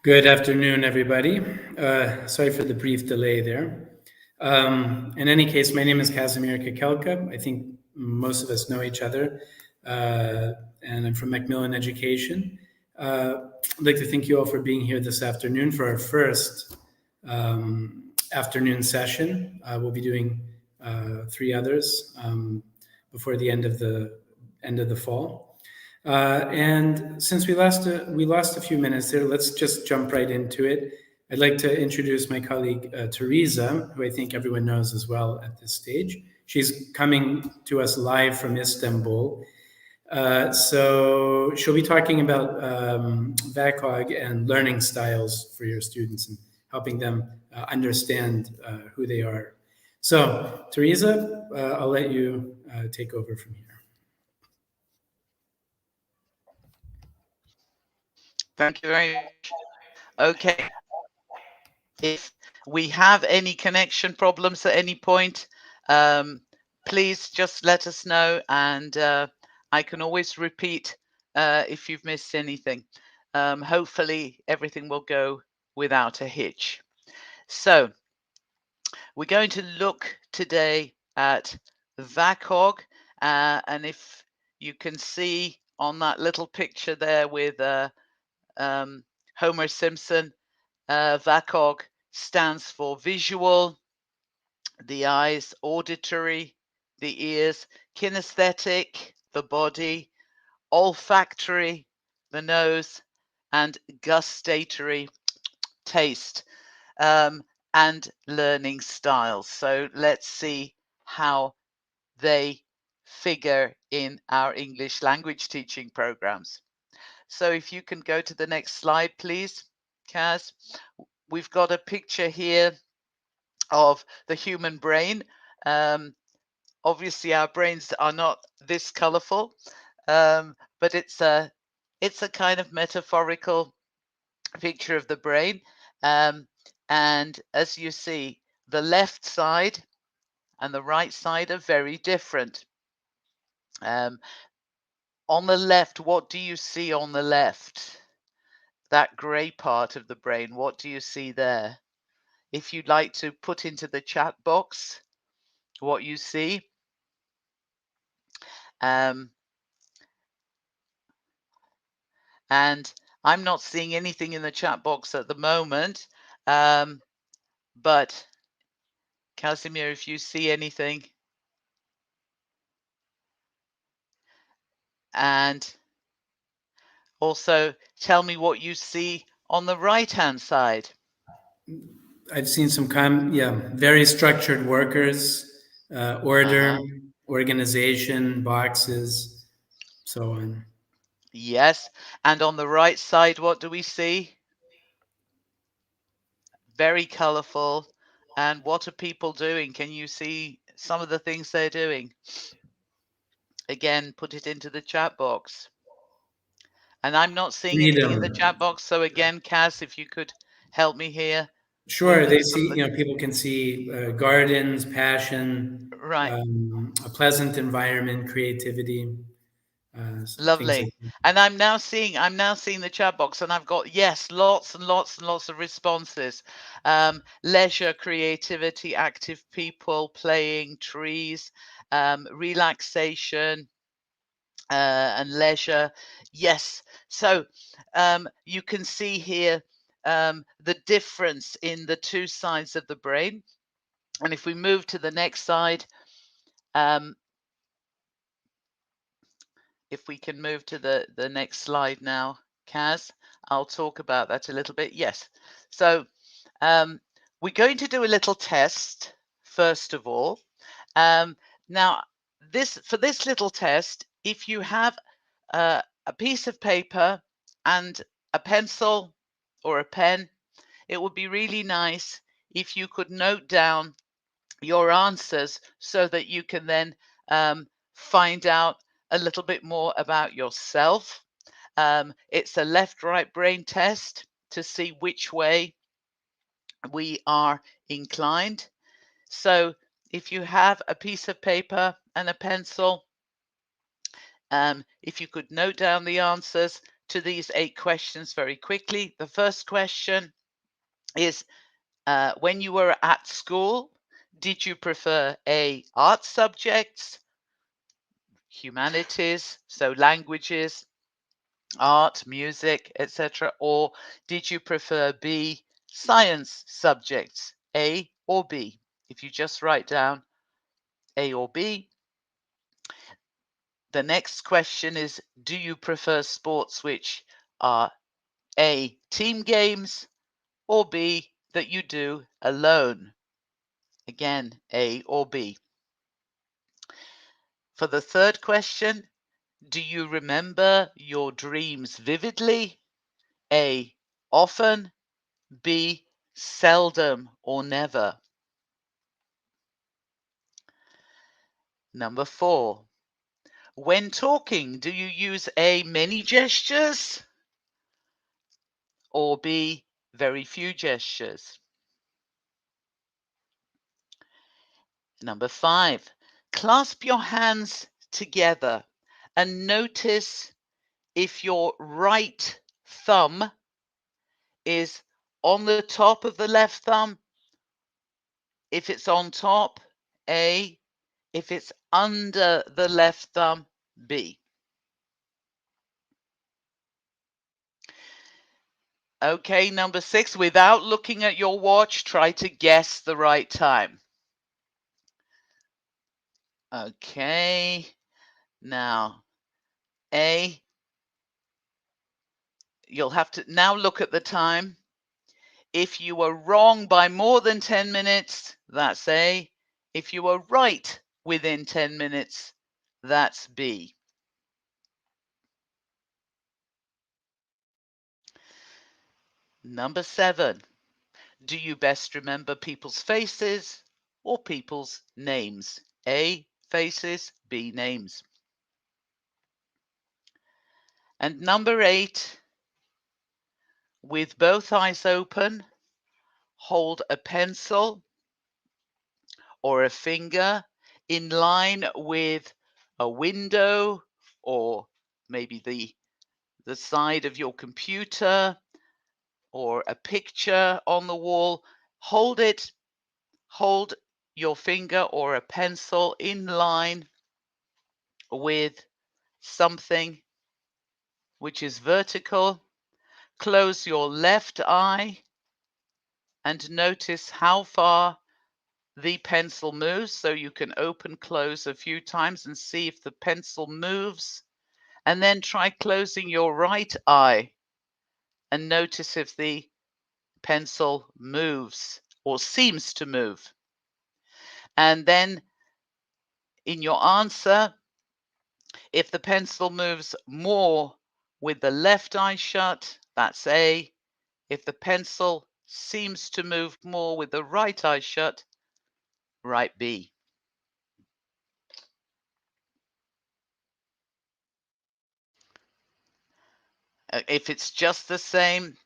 Good afternoon, everybody. Sorry for the brief delay there. In any case, my name is Casimir Kakelka. I think most of us know each other, and I'm from Macmillan Education. I'd like to thank you all for being here this afternoon for our first afternoon session. We'll be doing three others before the end of the fall. And since we lost a few minutes there, let's just jump right into it. I'd like to introduce my colleague Teresa, who I think everyone knows as well at this stage. She's coming to us live from Istanbul. So she'll be talking about VAKOG and learning styles for your students and helping them understand who they are. So Teresa, I'll let you take over from here. Thank you very much. Okay. If we have any connection problems at any point, please just let us know, and I can always repeat if you've missed anything. Hopefully everything will go without a hitch. So we're going to look today at VAKOG, and if you can see on that little picture there with Homer Simpson, VAKOG stands for visual, the eyes, auditory, the ears, kinesthetic, the body, olfactory, the nose, and gustatory, taste, and learning styles. So let's see how they figure in our English language teaching programs. So if you can go to the next slide, please, Kaz. We've got a picture here of the human brain. Obviously, our brains are not this colorful, but it's a kind of metaphorical picture of the brain. And as you see, the left side and the right side are very different. On the left, what do you see on the left? That gray part of the brain, what do you see there? If you'd like to put into the chat box what you see. And I'm not seeing anything in the chat box at the moment, but Casimir, if you see anything. And also tell me what you see on the right-hand side. I've seen some very structured workers, order, organization, boxes, so on. Yes, and on the right side, what do we see? Very colorful. And what are people doing? Can you see some of the things they're doing? Again, put it into the chat box. And I'm not seeing anything in the chat box. So again, Kaz, if you could help me here. Sure, they see, people can see gardens, passion, right, a pleasant environment, creativity. Lovely. Like and I'm now seeing the chat box, and I've got, yes, lots and lots and lots of responses. Leisure, creativity, active people, playing, trees, relaxation, and leisure. Yes. So you can see here the difference in the two sides of the brain. And if we move to the next side, if we can move to the next slide now, Kaz, I'll talk about that a little bit. Yes. So we're going to do a little test, first of all. Now, for this little test, if you have a piece of paper and a pencil or a pen, it would be really nice if you could note down your answers so that you can then find out a little bit more about yourself. It's a left-right brain test to see which way we are inclined. So if you have a piece of paper and a pencil, if you could note down the answers, to these 8 questions very quickly. The first question is, when you were at school, did you prefer A, art subjects, humanities, so languages, art, music, etc., or did you prefer B, science subjects, A or B? If you just write down A or B. The next question is, do you prefer sports which are A, team games, or B, that you do alone? Again, A or B. For the third question, do you remember your dreams vividly? A, often, B, seldom or never. Number 4, when talking, do you use A, many gestures, or B, very few gestures? Number 5, clasp your hands together and notice if your right thumb is on the top of the left thumb, if it's on top, A, if it's under the left thumb, B. Okay, number 6, without looking at your watch, try to guess the right time. Okay, now A, you'll have to now look at the time. If you were wrong by more than 10 minutes, that's A. If you were right within 10 minutes, that's B. Number 7, do you best remember people's faces or people's names? A, faces, B, names. And number 8, with both eyes open, hold a pencil or a finger in line with a window or maybe the side of your computer or a picture on the wall. Hold your finger or a pencil in line with something which is vertical. Close your left eye and notice how far the pencil moves. So you can open, close a few times and see if the pencil moves. And then try closing your right eye and notice if the pencil moves or seems to move. And then in your answer, if the pencil moves more with the left eye shut, that's A. If the pencil seems to move more with the right eye shut, write B. If it's just the same,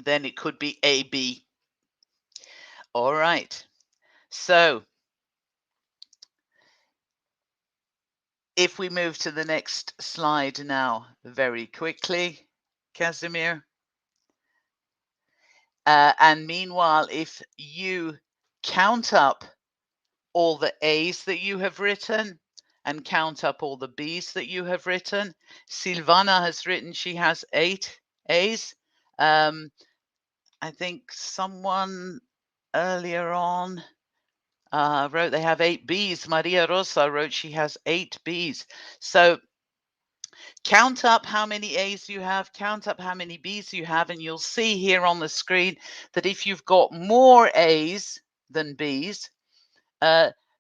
then it could be A, B. All right. So if we move to the next slide now very quickly, Casimir. And meanwhile, if you count up all the A's that you have written and count up all the B's that you have written, Silvana has written she has 8 A's. I think someone earlier on wrote they have 8 B's. Maria Rosa wrote she has 8 B's. So count up how many A's you have, count up how many B's you have, and you'll see here on the screen that if you've got more A's than B's,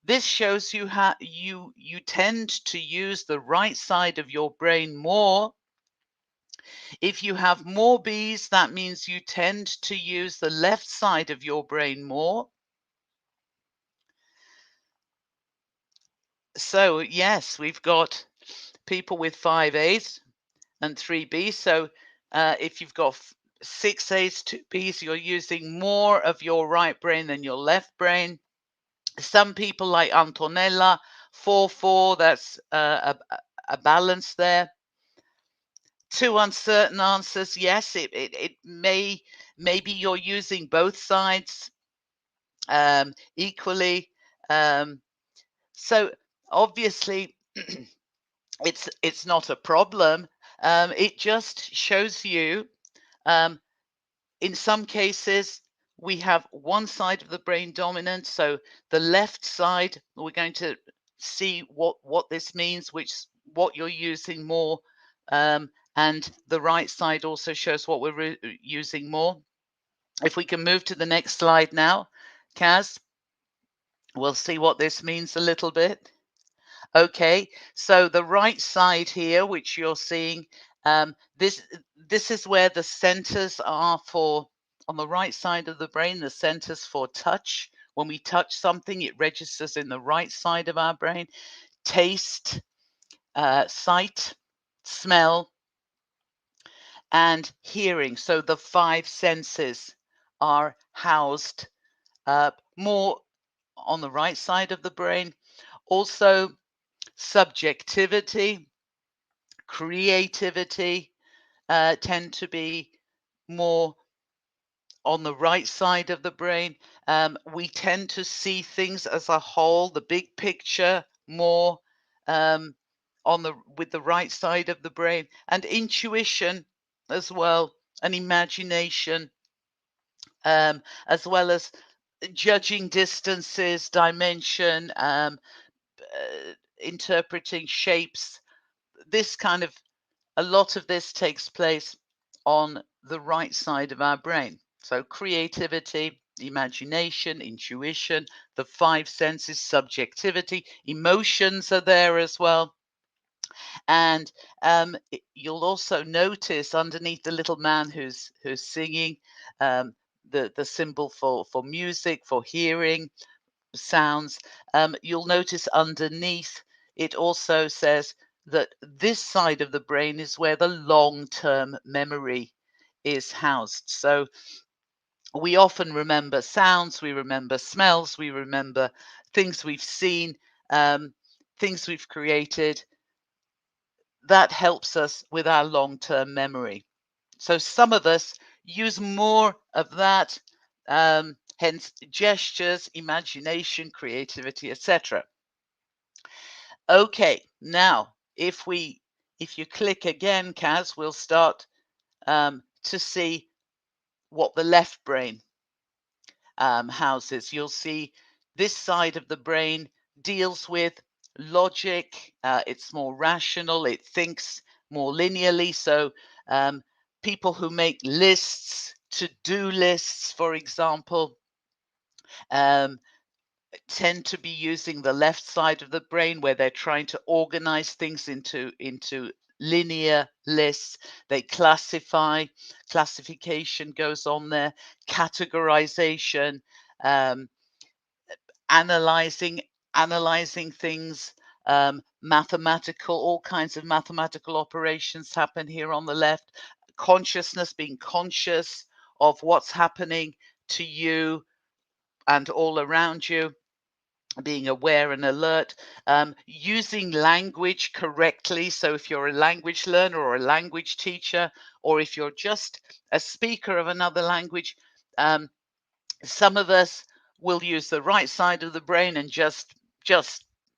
this shows you how you tend to use the right side of your brain more. If you have more B's, that means you tend to use the left side of your brain more. So yes, we've got people with 5 A's and 3 B's. So if you've got 6 A's, 2 B's, you're using more of your right brain than your left brain. Some people like Antonella, 4-4, that's a balance there. two uncertain answers. Yes, maybe you're using both sides equally. So obviously, it's not a problem. It just shows you, in some cases, we have one side of the brain dominant. So the left side, we're going to see what this means, what you're using more, and the right side also shows what we're using more. If we can move to the next slide now, Kaz, we'll see what this means a little bit. Okay, so the right side here, which you're seeing, this is where the centers are for, on the right side of the brain, the centers for touch. When we touch something, it registers in the right side of our brain. Taste, sight, smell, and hearing. So the five senses are housed more on the right side of the brain. Also, subjectivity, creativity tend to be more on the right side of the brain. We tend to see things as a whole, the big picture, more with the right side of the brain, and intuition as well, and imagination, as well as judging distances, dimension, interpreting shapes. This kind of, a lot of this takes place on the right side of our brain. So creativity, imagination, intuition, the five senses, subjectivity, emotions are there as well. And you'll also notice underneath the little man who's singing, the symbol for music, for hearing sounds. You'll notice underneath it also says that this side of the brain is where the long-term memory is housed. So we often remember sounds, we remember smells, we remember things we've seen, things we've created. That helps us with our long-term memory. So some of us use more of that, hence gestures, imagination, creativity, etc. Okay, now if you click again, Kaz, we'll start to see what the left brain houses. You'll see this side of the brain deals with logic. It's more rational. It thinks more linearly. So people who make lists, to-do lists, for example, tend to be using the left side of the brain, where they're trying to organize things into linear lists. They classify, classification goes on there, categorization, analyzing things, mathematical, all kinds of mathematical operations happen here on the left. Consciousness, being conscious of what's happening to you and all around you, being aware and alert, using language correctly. So if you're a language learner or a language teacher, or if you're just a speaker of another language, some of us will use the right side of the brain and just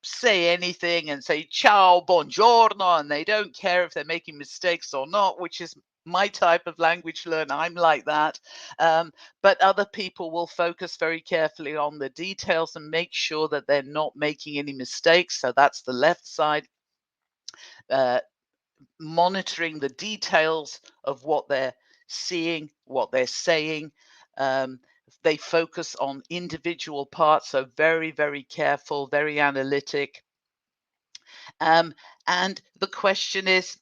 say anything and say ciao, buongiorno, and they don't care if they're making mistakes or not, which is my type of language learner. I'm like that. But other people will focus very carefully on the details and make sure that they're not making any mistakes. So that's the left side, monitoring the details of what they're seeing, what they're saying. They focus on individual parts, so very, very careful, very analytic. And the question is,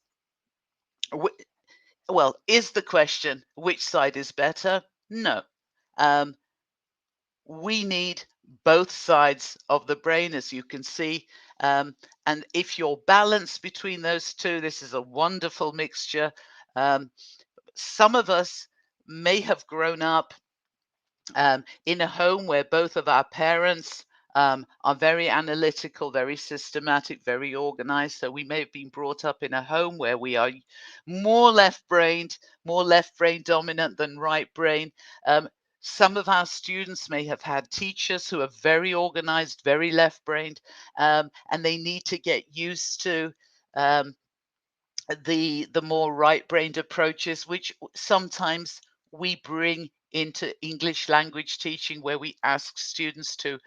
well, is the question which side is better? No. We need both sides of the brain, as you can see. And if you're balanced between those two, this is a wonderful mixture. Some of us may have grown up in a home where both of our parents are very analytical, very systematic, very organized. So we may have been brought up in a home where we are more left-brained dominant than right brain. Some of our students may have had teachers who are very organized, very left-brained, and they need to get used to the more right-brained approaches, which sometimes we bring into English language teaching, where we ask students to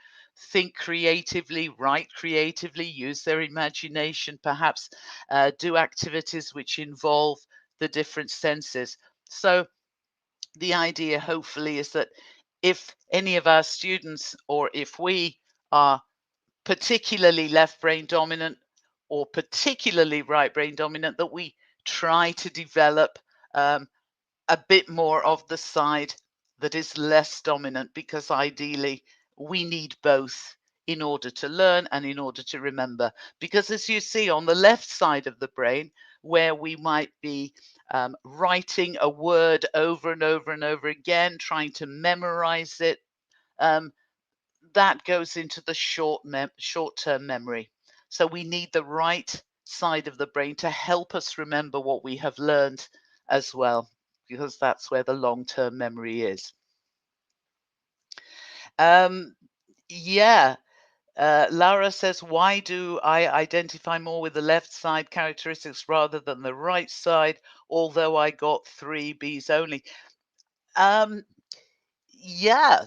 think creatively, write creatively, use their imagination, perhaps do activities which involve the different senses. So the idea, hopefully, is that if any of our students, or if we are particularly left brain dominant or particularly right brain dominant, that we try to develop a bit more of the side that is less dominant, because ideally we need both in order to learn and in order to remember. Because as you see on the left side of the brain, where we might be writing a word over and over and over again, trying to memorize it, that goes into the short-term memory. So we need the right side of the brain to help us remember what we have learned as well, because that's where the long-term memory is. Yeah. Laura says, why do I identify more with the left side characteristics rather than the right side, although I got 3 Bs only? Yeah,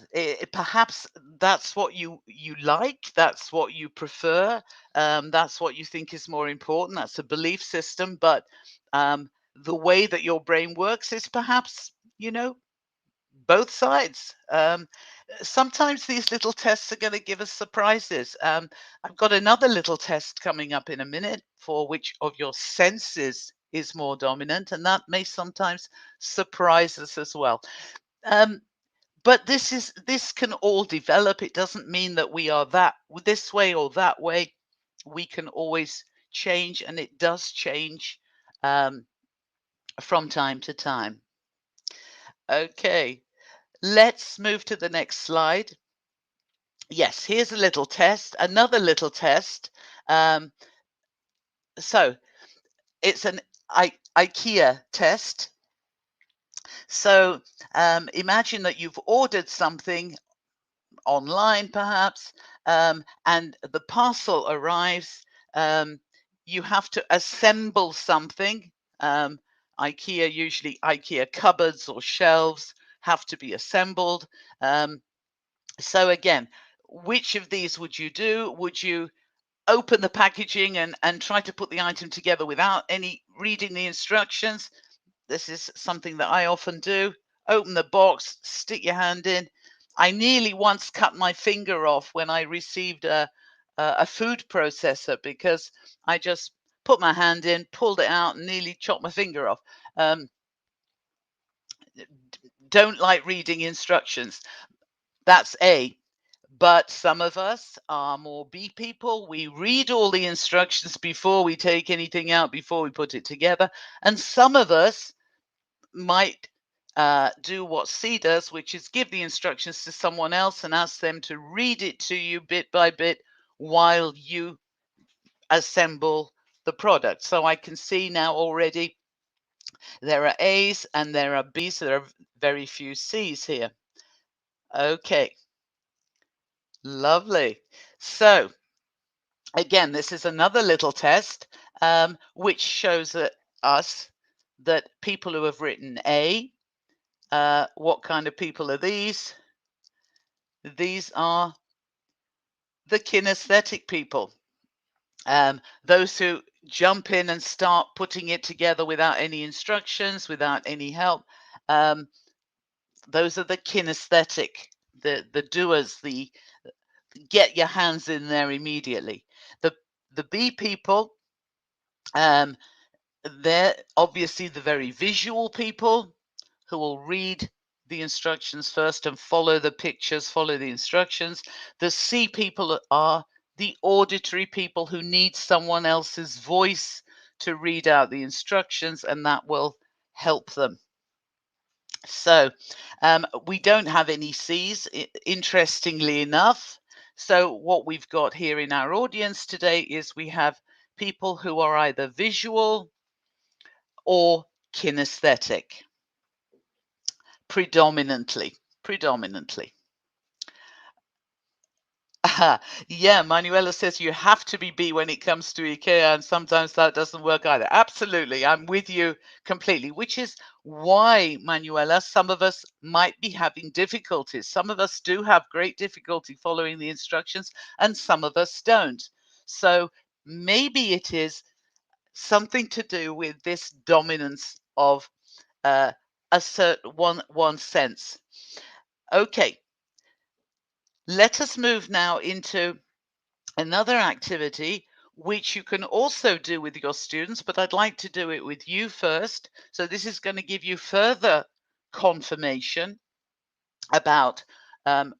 perhaps that's what you like, that's what you prefer, that's what you think is more important, that's a belief system. But the way that your brain works is perhaps, both sides. Sometimes these little tests are going to give us surprises. I've got another little test coming up in a minute for which of your senses is more dominant, and that may sometimes surprise us as well. But this can all develop. It doesn't mean that we are this way or that way. We can always change, and it does change from time to time. Okay, let's move to the next slide. Yes, here's a little test, another little test. So it's an IKEA test. So imagine that you've ordered something online, perhaps, and the parcel arrives. You have to assemble something. Usually IKEA cupboards or shelves have to be assembled. So again, which of these would you do? Would you open the packaging and try to put the item together without any reading the instructions? This is something that I often do. Open the box, stick your hand in. I nearly once cut my finger off when I received a food processor, because I just put my hand in, pulled it out, and nearly chopped my finger off. Don't like reading instructions. That's A. But some of us are more B people. We read all the instructions before we take anything out, before we put it together. And some of us might do what C does, which is give the instructions to someone else and ask them to read it to you bit by bit while you assemble the product. So I can see now already there are A's and there are B's. There are very few C's here. Okay, lovely. So again, this is another little test which shows us that people who have written A, what kind of people are these? These are the kinesthetic people. Those who jump in and start putting it together without any instructions, without any help. Those are the kinesthetic, the doers, the get your hands in there immediately. The B people, they're obviously the very visual people who will read the instructions first and follow the pictures, follow the instructions. The C people are the auditory people who need someone else's voice to read out the instructions, and that will help them. So we don't have any C's, interestingly enough. So what we've got here in our audience today is we have people who are either visual or kinesthetic, predominantly. Yeah, Manuela says you have to be B when it comes to IKEA, and sometimes that doesn't work either. Absolutely, I'm with you completely, which is why, Manuela, some of us might be having difficulties. Some of us do have great difficulty following the instructions, and some of us don't. So maybe it is something to do with this dominance of a certain one sense. Okay, let us move now into another activity which you can also do with your students, but I'd like to do it with you first. So this is going to give you further confirmation about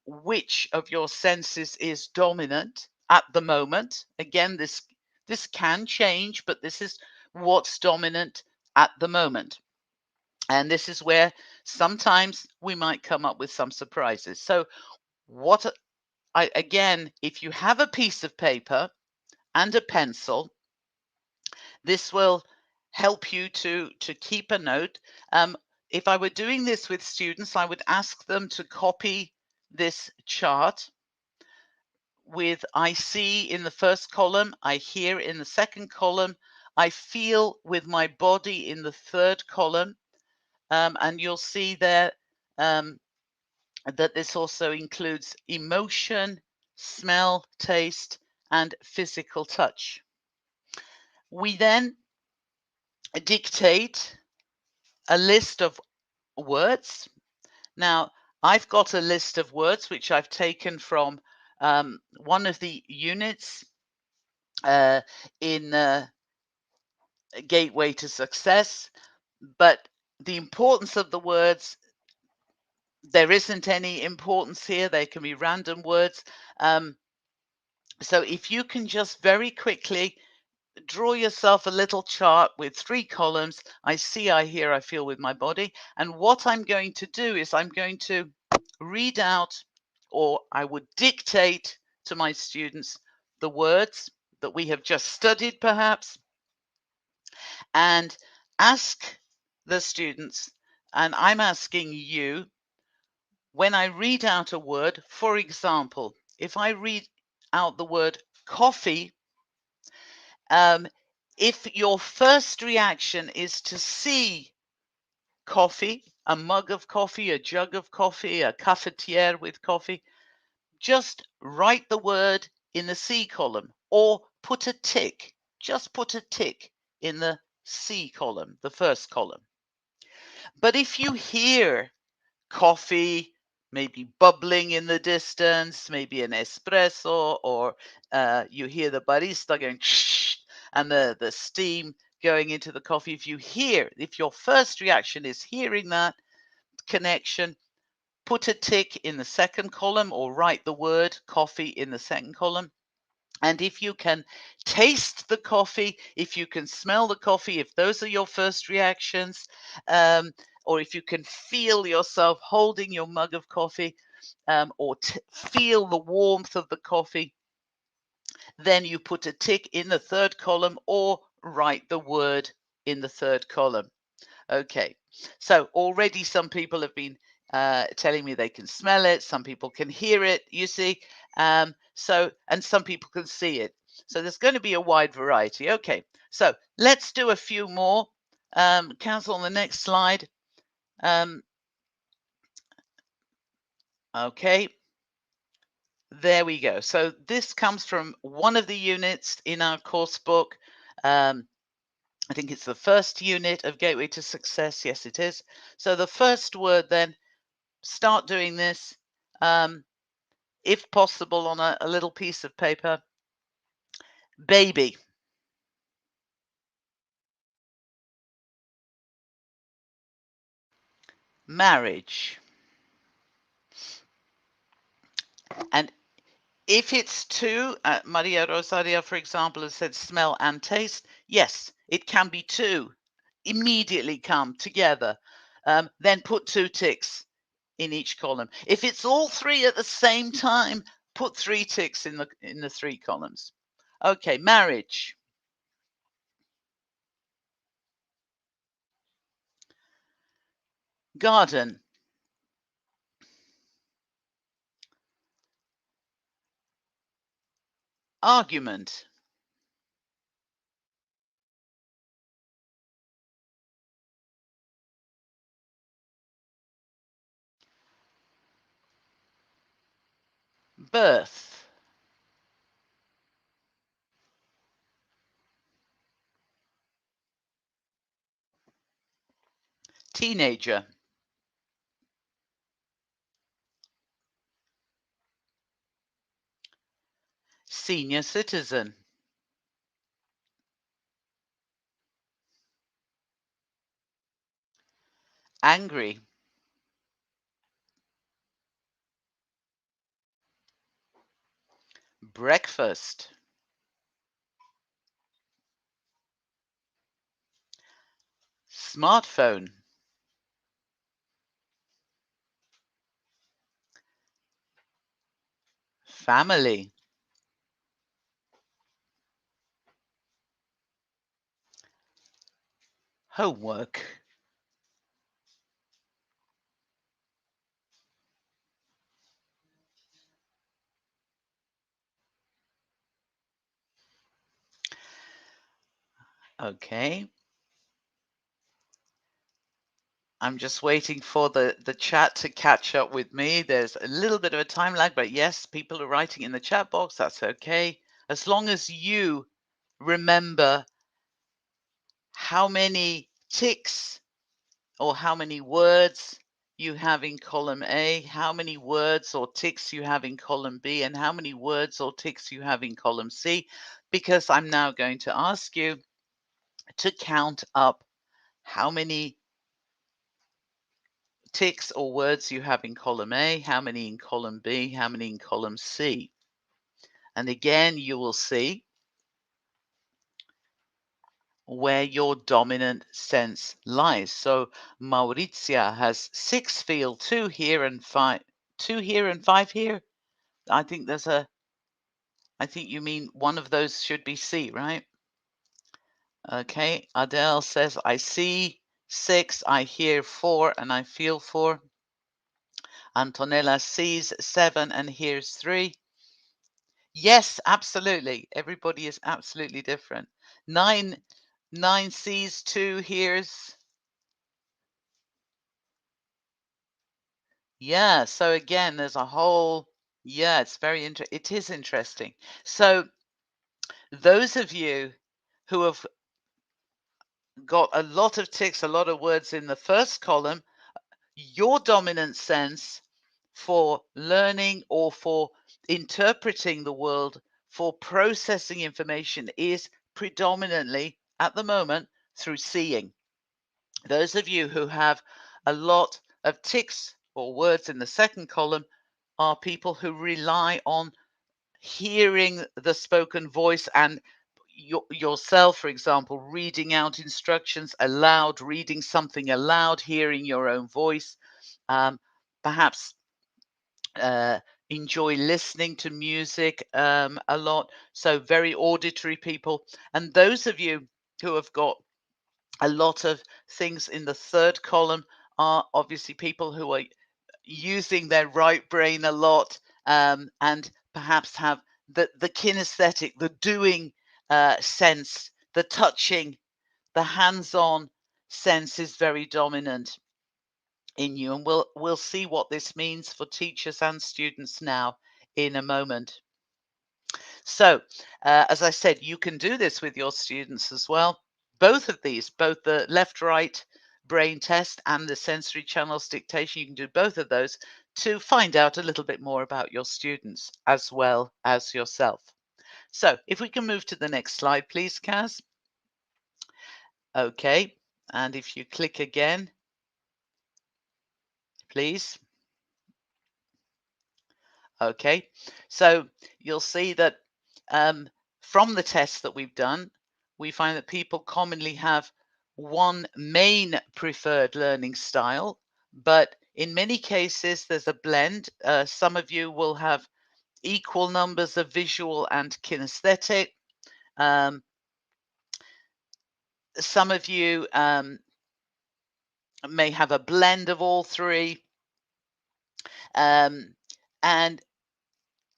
which of your senses is dominant at the moment. Again, this can change, but this is what's dominant at the moment. And this is where sometimes we might come up with some surprises. So again, if you have a piece of paper and a pencil, this will help you to keep a note. If I were doing this with students, I would ask them to copy this chart with I see in the first column, I hear in the second column, I feel with my body in the third column, and you'll see there that this also includes emotion, smell, taste, and physical touch. We then dictate a list of words. Now, I've got a list of words which I've taken from one of the units in Gateway to Success, but the importance of the words, there isn't any importance here. They can be random words. So if you can just very quickly draw yourself a little chart with 3 columns. I see, I hear, I feel with my body. And what I'm going to do is I'm going to read out, or I would dictate to my students the words that we have just studied, perhaps, and ask the students, and I'm asking you, when I read out a word, for example, if I read out the word coffee, if your first reaction is to see coffee, a mug of coffee, a jug of coffee, a cafetiere with coffee, just write the word in the C column or put a tick. Just put a tick in the C column, the first column. But if you hear coffee, maybe bubbling in the distance, maybe an espresso, or you hear the barista going shh, and the steam going into the coffee. If your first reaction is hearing that connection, put a tick in the second column or write the word coffee in the second column. And if you can taste the coffee, if you can smell the coffee, if those are your first reactions, or if you can feel yourself holding your mug of coffee, or feel the warmth of the coffee, then you put a tick in the third column or write the word in the third column. Okay, so already some people have been telling me they can smell it. Some people can hear it, you see. And some people can see it. So there's going to be a wide variety. Okay, so let's do a few more. Council on the next slide. Okay, there we go. So this comes from one of the units in our course book. I think it's the first unit of Gateway to Success. Yes, it is. So the first word then, start doing this, if possible, on a little piece of paper. Baby. Marriage. And if it's two, Maria Rosaria, for example, has said smell and taste. Yes, it can be two. Immediately come together. Then put 2 ticks in each column. If it's all 3 at the same time, put 3 ticks in the 3 columns. Okay, marriage. Garden. Argument. Birth. Teenager. Senior citizen. Angry. Breakfast. Smartphone. Family. Homework. Okay. I'm just waiting for the chat to catch up with me. There's a little bit of a time lag, but yes, people are writing in the chat box. That's okay. As long as you remember how many ticks or how many words you have in column A, how many words or ticks you have in column B, and how many words or ticks you have in column C, because I'm now going to ask you to count up how many ticks or words you have in column A, how many in column B, how many in column C. And again, you will see where your dominant sense lies. So Maurizia has 6 feel, 2 here and 5, 2 here and 5 here. I think you mean one of those should be C, right? Okay, Adele says, I see 6, I hear 4, and I feel 4. Antonella sees 7 and hears 3. Yes, absolutely. Everybody is absolutely different. 9 sees, 2 hears. Yeah, so again, there's a whole, yeah, it's very interesting. It is interesting. So those of you who have got a lot of ticks, a lot of words in the first column, your dominant sense for learning or for interpreting the world, for processing information is predominantly at the moment through seeing. Those of you who have a lot of ticks or words in the second column are people who rely on hearing the spoken voice and yourself, for example, reading out instructions aloud, reading something aloud, hearing your own voice, perhaps enjoy listening to music a lot. So very auditory people. And those of you who have got a lot of things in the third column are obviously people who are using their right brain a lot, and perhaps have the kinesthetic, the doing sense, the touching, the hands-on sense is very dominant in you. And we'll see what this means for teachers and students now in a moment. So, as I said, you can do this with your students as well. Both of these, both the left-right brain test and the sensory channels dictation, you can do both of those to find out a little bit more about your students as well as yourself. So if we can move to the next slide, please, Kaz. Okay, and if you click again, please. Okay, so you'll see that from the tests that we've done, we find that people commonly have one main preferred learning style, but in many cases there's a blend. Some of you will have equal numbers of visual and kinesthetic. Some of you may have a blend of all three. And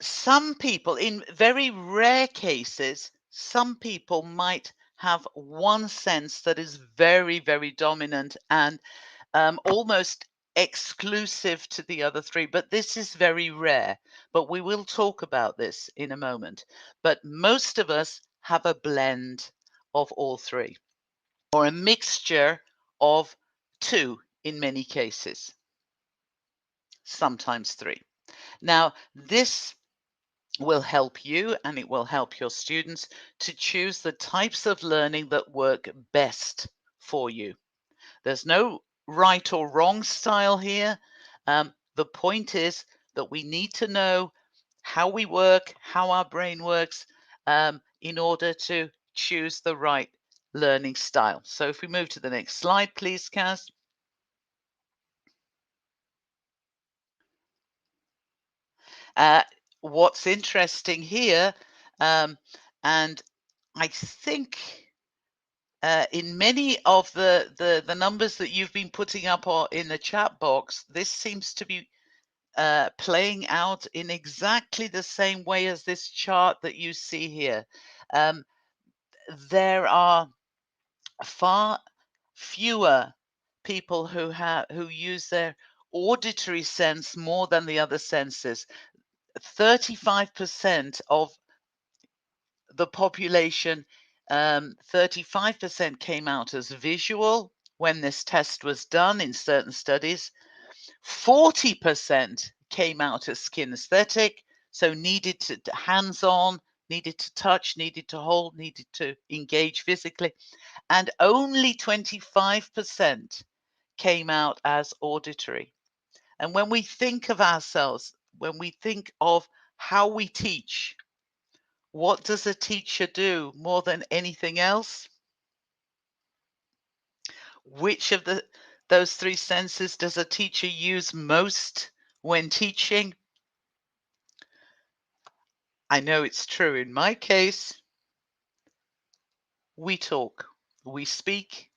some people, in very rare cases, some people might have one sense that is very, very dominant and almost exclusive to the other three, but this is very rare. But we will talk about this in a moment. But most of us have a blend of all three, or a mixture of two in many cases, sometimes three. Now, this will help you and it will help your students to choose the types of learning that work best for you. There's no right or wrong style here. The point is that we need to know how we work, how our brain works, in order to choose the right learning style. So if we move to the next slide, please, Kaz. What's interesting here, and I think in many of the numbers that you've been putting up in the chat box, this seems to be playing out in exactly the same way as this chart that you see here. There are far fewer people who use their auditory sense more than the other senses. 35% of the population, 35% came out as visual when this test was done in certain studies. 40% came out as kinesthetic, so needed to hands-on, needed to touch, needed to hold, needed to engage physically, and only 25% came out as auditory. And when we think of ourselves, when we think of how we teach, what does a teacher do more than anything else? Which of those three senses does a teacher use most when teaching? I know it's true in my case. We talk, we speak,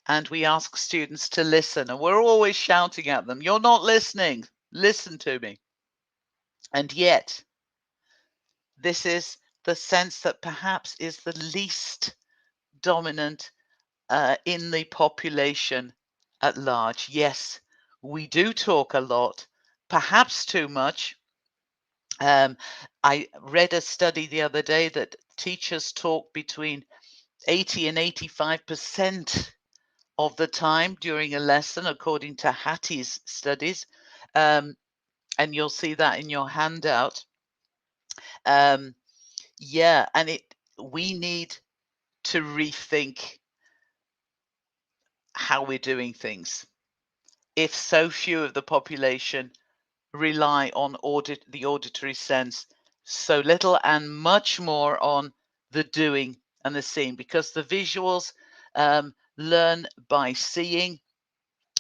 and we ask students to listen. And we're always shouting at them, "You're not listening. Listen to me." And yet, this is the sense that perhaps is the least dominant in the population at large. Yes, we do talk a lot, perhaps too much. I read a study the other day that teachers talk between 80 and 85% of the time during a lesson, according to Hattie's studies. And you'll see that in your handout. Yeah, and we need to rethink how we're doing things. If so few of the population rely on the auditory sense, so little and much more on the doing and the seeing, because the visuals learn by seeing,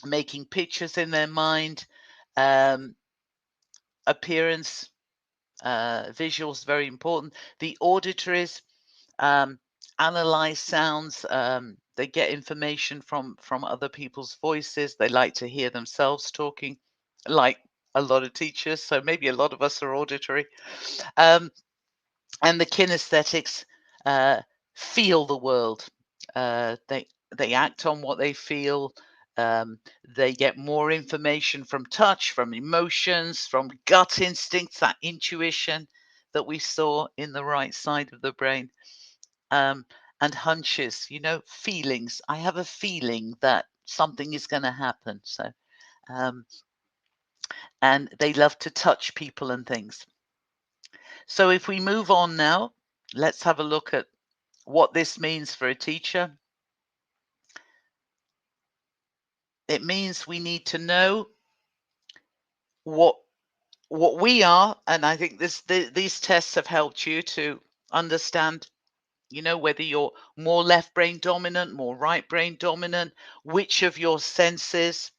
making pictures in their mind, appearance, visuals very important. The auditories analyze sounds. They get information from other people's voices. They like to hear themselves talking, like a lot of teachers. So maybe a lot of us are auditory. And the kinesthetics feel the world. They act on what they feel. They get more information from touch, from emotions, from gut instincts, that intuition that we saw in the right side of the brain. And hunches, feelings. I have a feeling that something is going to happen. So, and they love to touch people and things. So if we move on now, let's have a look at what this means for a teacher. It means we need to know what we are, and I think these tests have helped you to understand, whether you're more left brain dominant, more right brain dominant, which of your senses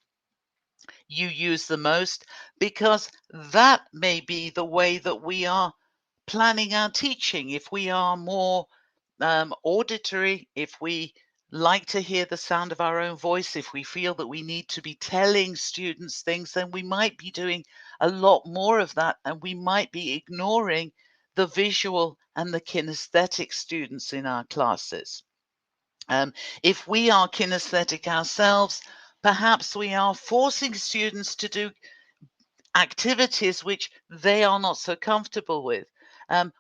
you use the most, because that may be the way that we are planning our teaching. If we are more auditory, if we like to hear the sound of our own voice, if we feel that we need to be telling students things, then we might be doing a lot more of that, and we might be ignoring the visual and the kinesthetic students in our classes. If we are kinesthetic ourselves, perhaps we are forcing students to do activities which they are not so comfortable with.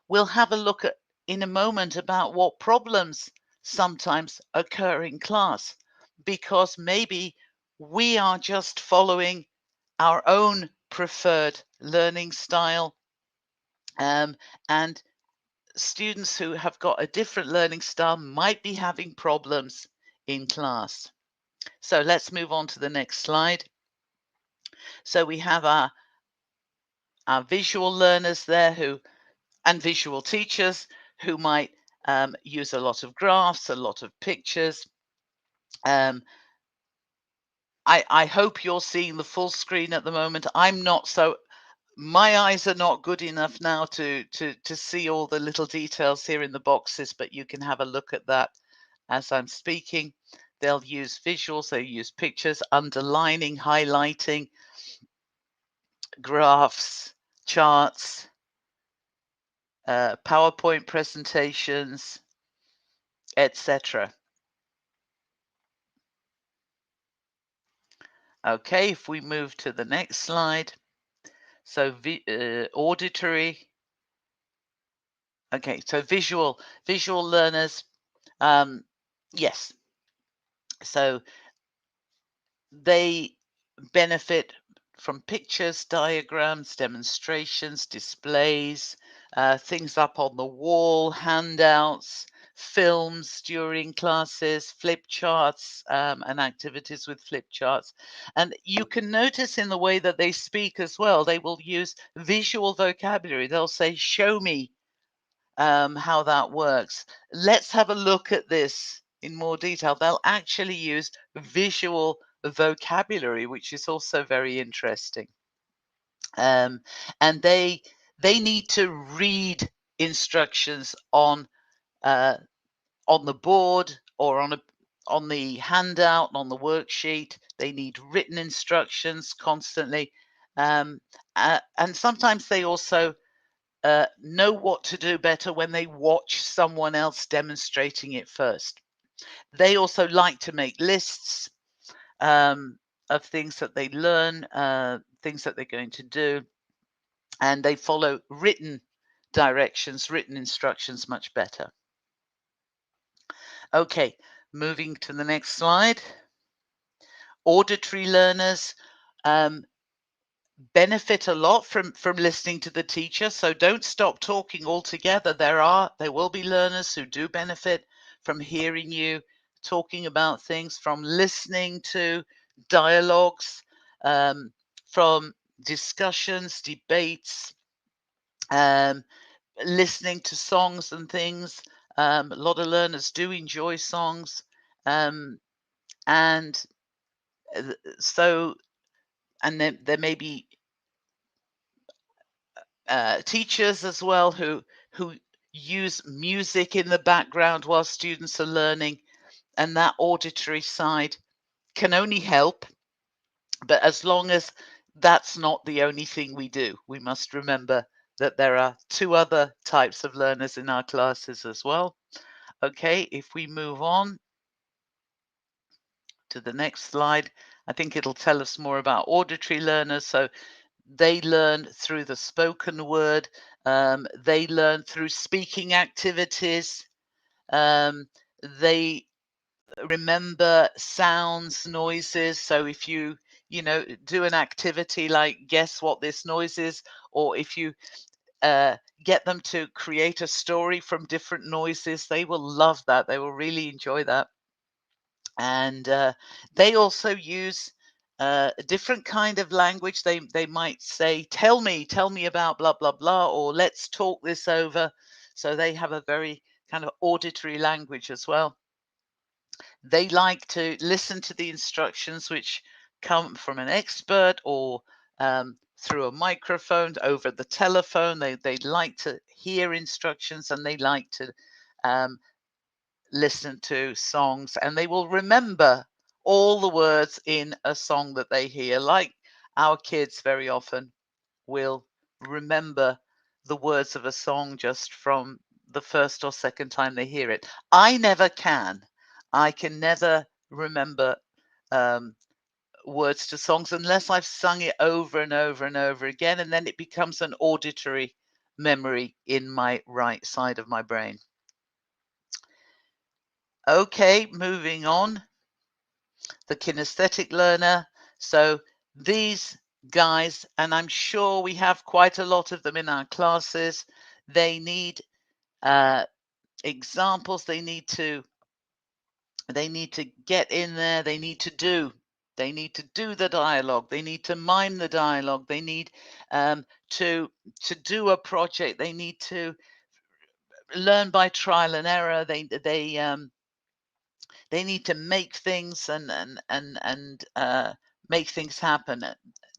We'll have a look at in a moment about what problems sometimes occur in class, because maybe we are just following our own preferred learning style, and students who have got a different learning style might be having problems in class. So let's move on to the next slide. So we have our visual learners there and visual teachers who might use a lot of graphs, a lot of pictures. I hope you're seeing the full screen at the moment. I'm not, so my eyes are not good enough now to see all the little details here in the boxes, but you can have a look at that as I'm speaking. They'll use visuals, they use pictures, underlining, highlighting, graphs, charts, PowerPoint presentations, etc. Okay, if we move to the next slide. So auditory. Okay, so visual learners. Yes, so they benefit from pictures, diagrams, demonstrations, displays, things up on the wall, handouts, films during classes, flip charts, and activities with flip charts. And you can notice in the way that they speak as well, they will use visual vocabulary. They'll say, show me how that works. Let's have a look at this in more detail. They'll actually use visual vocabulary, which is also very interesting. And they need to read instructions on the board or on the handout, on the worksheet. They need written instructions constantly, and sometimes they also know what to do better when they watch someone else demonstrating it first. They also like to make lists of things that they learn, things that they're going to do, and they follow written directions, written instructions much better. Okay, moving to the next slide. Auditory learners benefit a lot from listening to the teacher, so don't stop talking altogether. There will be learners who do benefit from hearing you talking about things, from listening to dialogues, from discussions, debates, listening to songs and things. A lot of learners do enjoy songs, and so, and then there may be teachers as well who use music in the background while students are learning, and that auditory side can only help. But as long as that's not the only thing we do, we must remember that there are two other types of learners in our classes as well. Okay, if we move on to the next slide, I think it'll tell us more about auditory learners. So they learn through the spoken word. They learn through speaking activities. They remember sounds, noises. So if you do an activity like guess what this noise is, or if you get them to create a story from different noises, they will love that. They will really enjoy that. And they also use a different kind of language. They might say, tell me about blah, blah, blah, or let's talk this over. So they have a very kind of auditory language as well. They like to listen to the instructions which come from an expert or through a microphone, over the telephone. They like to hear instructions, and they like to listen to songs, and they will remember all the words in a song that they hear. Like our kids very often will remember the words of a song just from the first or second time they hear it. I never can. I can never remember words to songs unless I've sung it over and over and over again, and then it becomes an auditory memory in my right side of my brain. Okay, moving on. The kinesthetic learner. So these guys, and I'm sure we have quite a lot of them in our classes, they need examples. They need to get in there. They need to do the dialogue. They need to mime the dialogue. They need to do a project. They need to learn by trial and error. They need to make things and make things happen.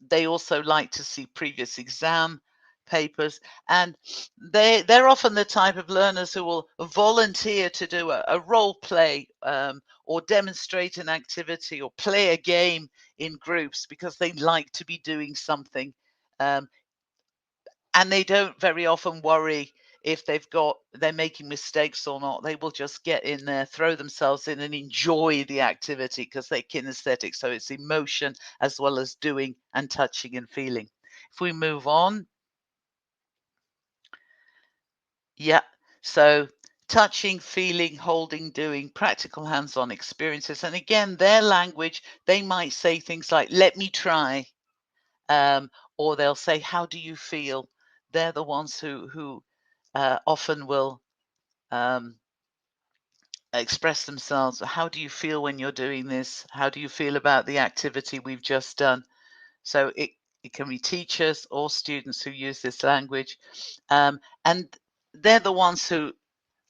They also like to see previous exam papers, and they're often the type of learners who will volunteer to do a role play or demonstrate an activity or play a game in groups because they like to be doing something, and they don't very often worry if they're making mistakes or not. They will just get in there, throw themselves in, and enjoy the activity because they're kinesthetic. So it's emotion as well as doing and touching and feeling. If we move on. Yeah. So touching, feeling, holding, doing, practical hands-on experiences. And again, their language, they might say things like, let me try. Or they'll say, how do you feel? They're the ones who often will express themselves. How do you feel when you're doing this? How do you feel about the activity we've just done? So it can be teachers or students who use this language. And they're the ones who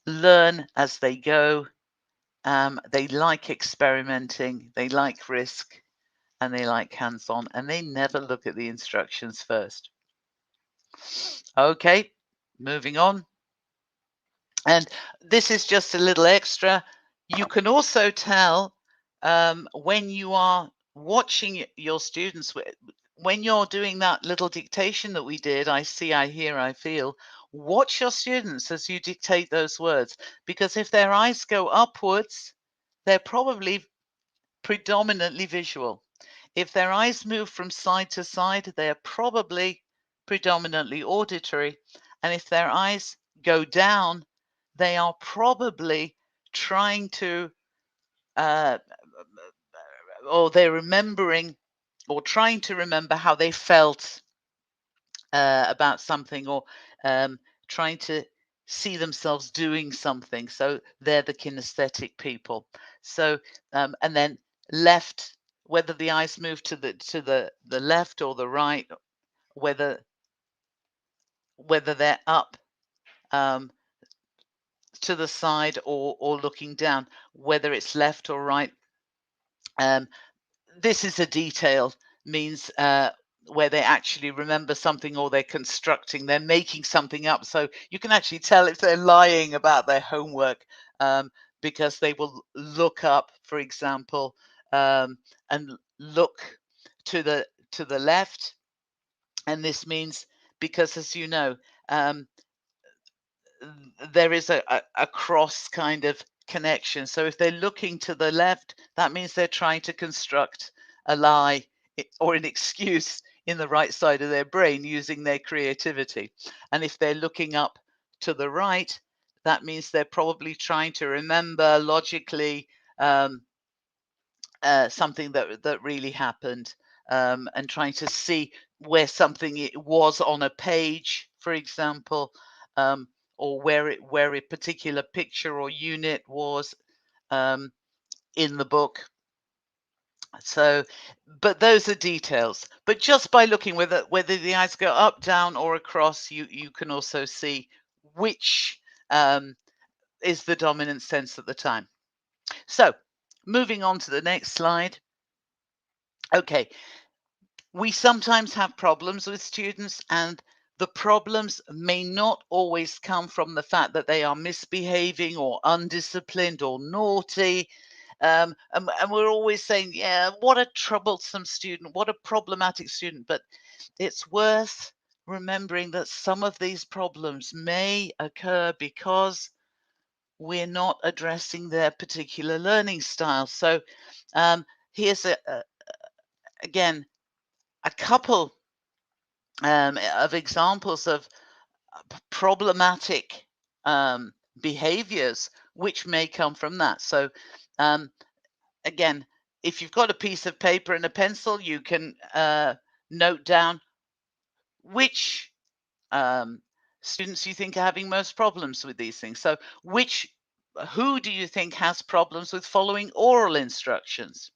learn as they go. They like experimenting. They like risk. And they like hands-on. And they never look at the instructions first. Okay, moving on. And this is just a little extra. You can also tell when you are watching your students, when you're doing that little dictation that we did, I see, I hear, I feel, watch your students as you dictate those words. Because if their eyes go upwards, they're probably predominantly visual. If their eyes move from side to side, they're probably predominantly auditory. And if their eyes go down, they are probably trying to, or they're remembering or trying to remember how they felt about something, or trying to see themselves doing something. So they're the kinesthetic people. So and then left, whether the eyes move to the left or the right, whether they're up to the side or looking down, whether it's left or right. This is a detail, means where they actually remember something, or they're constructing, they're making something up. So you can actually tell if they're lying about their homework, because they will look up, for example, and look to the left. And this means, because as you know, there is a cross kind of connection. So if they're looking to the left, that means they're trying to construct a lie or an excuse in the right side of their brain using their creativity. And if they're looking up to the right, that means they're probably trying to remember logically something that really happened, and trying to see where something it was on a page, for example, or where a particular picture or unit was in the book. So, but those are details. But just by looking whether the eyes go up, down, or across, you can also see which is the dominant sense at the time. So, moving on to the next slide. Okay, We sometimes have problems with students, and the problems may not always come from the fact that they are misbehaving or undisciplined or naughty. And we're always saying, yeah, what a troublesome student, what a problematic student. But it's worth remembering that some of these problems may occur because we're not addressing their particular learning style. So here's again a couple of examples of problematic behaviors which may come from that. So again, if you've got a piece of paper and a pencil, you can note down which students you think are having most problems with these things. So who do you think has problems with following oral instructions?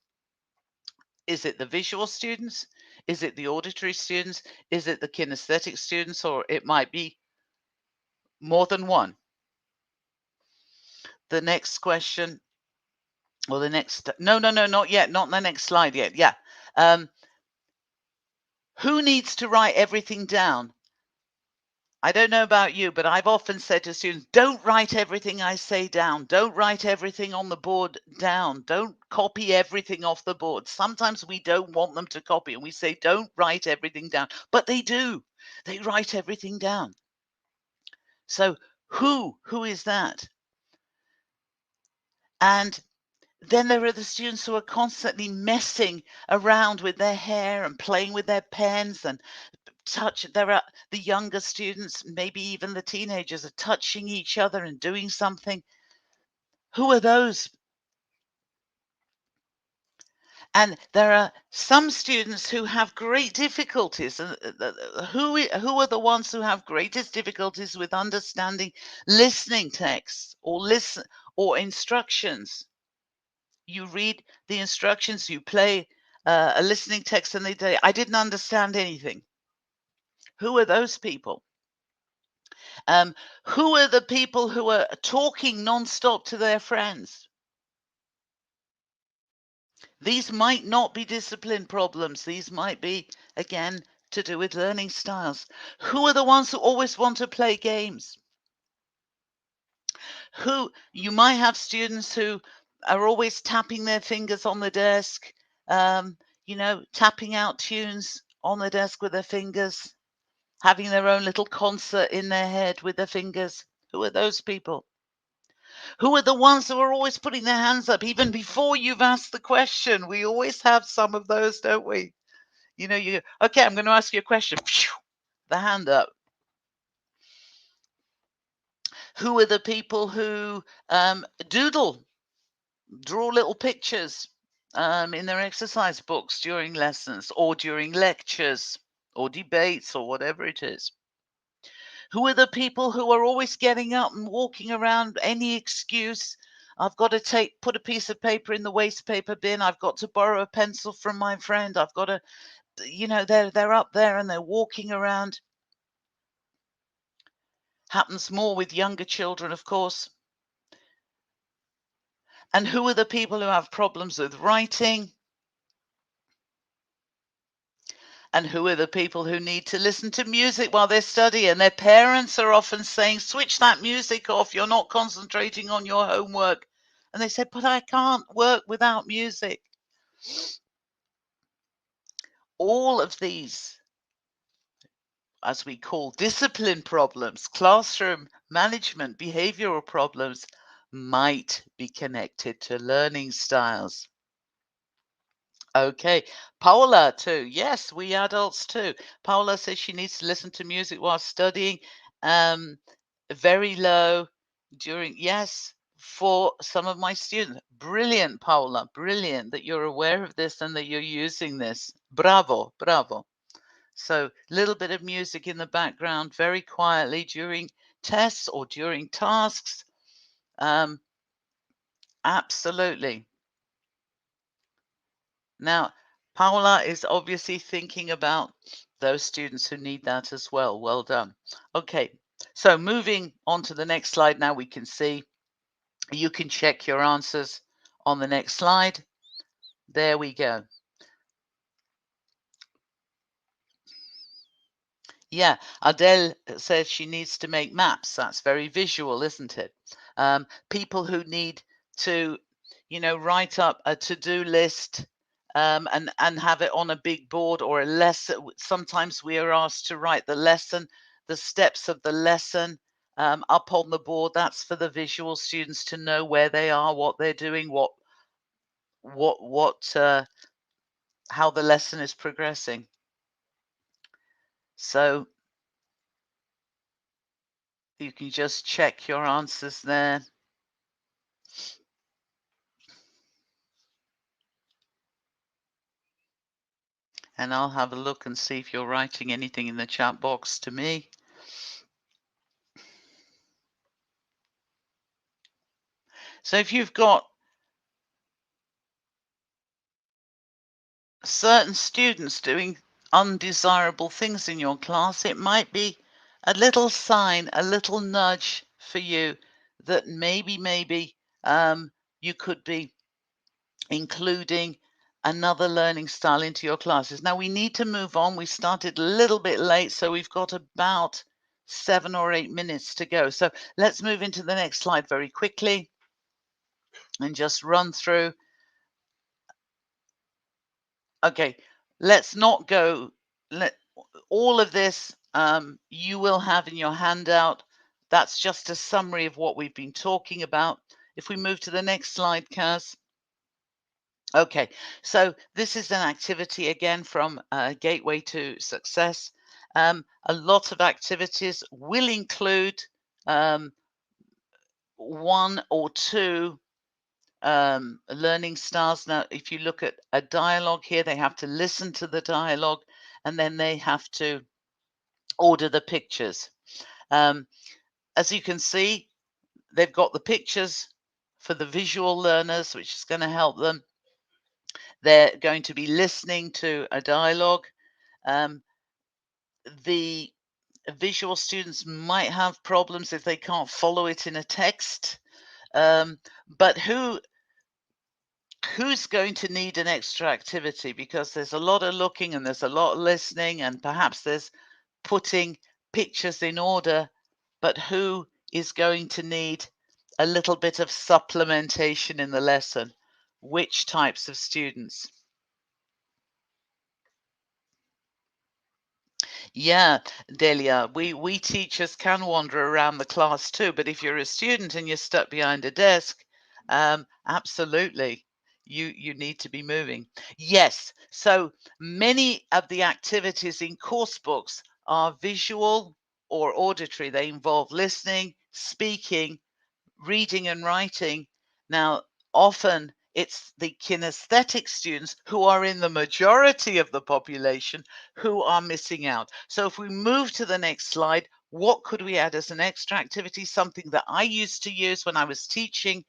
Is it the visual students? Is it the auditory students? Is it the kinesthetic students? Or it might be more than one. The next question, or the next, no, not yet, not the next slide yet. Yeah. Who needs to write everything down? I don't know about you, but I've often said to students, don't write everything I say down. Don't write everything on the board down. Don't copy everything off the board. Sometimes we don't want them to copy and we say, don't write everything down. But they do. They write everything down. So who is that? And then there are the students who are constantly messing around with their hair and playing with their pens and there are the younger students, maybe even the teenagers, are touching each other and doing something. Who are those? And there are some students who have great difficulties. Who are the ones who have greatest difficulties with understanding listening texts or instructions? You read the instructions, you play a listening text, and they say, I didn't understand anything. Who are those people? Who are the people who are talking nonstop to their friends? These might not be discipline problems. These might be, again, to do with learning styles. Who are the ones who always want to play games? You might have students who are always tapping their fingers on the desk, tapping out tunes on the desk with their fingers, having their own little concert in their head with their fingers. Who are those people? Who are the ones who are always putting their hands up even before you've asked the question? We always have some of those, don't we? Okay, I'm going to ask you a question. The hand up. Who are the people who doodle, draw little pictures in their exercise books during lessons or during lectures or debates or whatever it is? Who are the people who are always getting up and walking around any excuse? I've got to put a piece of paper in the waste paper bin. I've got to borrow a pencil from my friend. I've got to, they're up there and they're walking around. Happens more with younger children, of course. And who are the people who have problems with writing? And who are the people who need to listen to music while they study? And their parents are often saying, switch that music off. You're not concentrating on your homework. And they said, but I can't work without music. All of these, as we call discipline problems, classroom management, behavioral problems, might be connected to learning styles. Okay, Paula too. Yes, we adults too. Paula says she needs to listen to music while studying. Very low for some of my students. Brilliant, Paula. Brilliant that you're aware of this and that you're using this. Bravo, bravo. So, little bit of music in the background, very quietly during tests or during tasks. Absolutely. Now, Paula is obviously thinking about those students who need that as well. Well done. Okay, so moving on to the next slide now, we can see you can check your answers on the next slide. There we go. Yeah, Adele says she needs to make maps. That's very visual, isn't it? People who need to, write up a to-do list and have it on a big board or a lesson. Sometimes we are asked to write the lesson, the steps of the lesson up on the board. That's for the visual students to know where they are, what they're doing, how the lesson is progressing. So you can just check your answers there. And I'll have a look and see if you're writing anything in the chat box to me. So if you've got certain students doing undesirable things in your class, it might be a little sign, a little nudge for you that maybe you could be including another learning style into your classes. Now we need to move on. We started a little bit late, so we've got about 7 or 8 minutes to go. So let's move into the next slide very quickly and just run through. Okay, let's not go. All of this you will have in your handout. That's just a summary of what we've been talking about. If we move to the next slide, Kaz. Okay, so this is an activity again from Gateway to Success. A lot of activities will include one or two learning styles. Now, if you look at a dialogue here, they have to listen to the dialogue and then they have to order the pictures. As you can see, they've got the pictures for the visual learners, which is going to help them. They're going to be listening to a dialogue. The visual students might have problems if they can't follow it in a text. But who's going to need an extra activity? Because there's a lot of looking and there's a lot of listening, and perhaps there's putting pictures in order. But who is going to need a little bit of supplementation in the lesson? Which types of students? Yeah, Delia, we teachers can wander around the class too, but if you're a student and you're stuck behind a desk, absolutely, you need to be moving. Yes, so many of the activities in course books are visual or auditory. They involve listening, speaking, reading and writing. Now, often it's the kinesthetic students who are in the majority of the population who are missing out. So if we move to the next slide, what could we add as an extra activity? Something that I used to use when I was teaching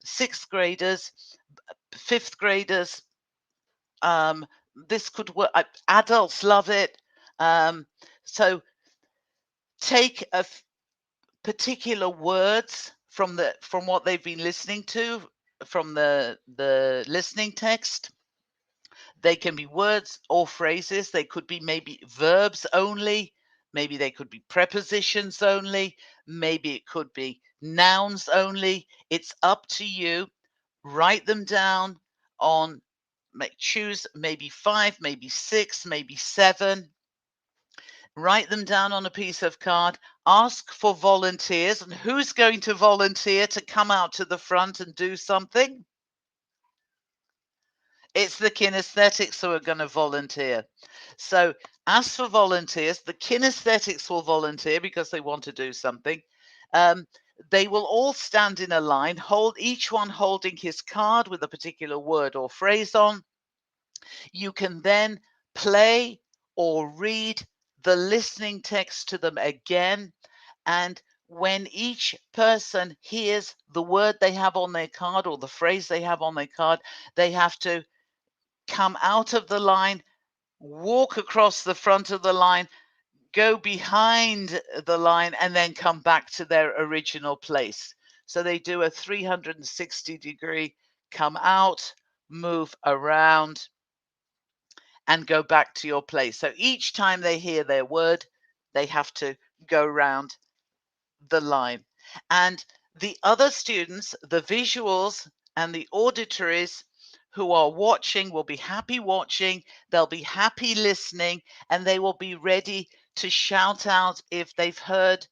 sixth graders, fifth graders. This could work. Adults love it. So take particular words from what they've been listening to from the listening text. They can be words or phrases. They could be maybe verbs only. Maybe they could be prepositions only. Maybe it could be nouns only. It's up to you. Write them down on, choose maybe 5, maybe 6, maybe 7. Write them down on a piece of card, ask for volunteers. And who's going to volunteer to come out to the front and do something? It's the kinesthetics who are going to volunteer. So ask for volunteers. The kinesthetics will volunteer because they want to do something. They will all stand in a line, each one holding his card with a particular word or phrase on. You can then play or read the listening text to them again. And when each person hears the word they have on their card or the phrase they have on their card, they have to come out of the line, walk across the front of the line, go behind the line, and then come back to their original place. So they do a 360-degree come out, move around, and go back to your place. So each time they hear their word, they have to go around the line. And the other students, the visuals and the auditories who are watching, will be happy watching, they'll be happy listening, and they will be ready to shout out if they've heard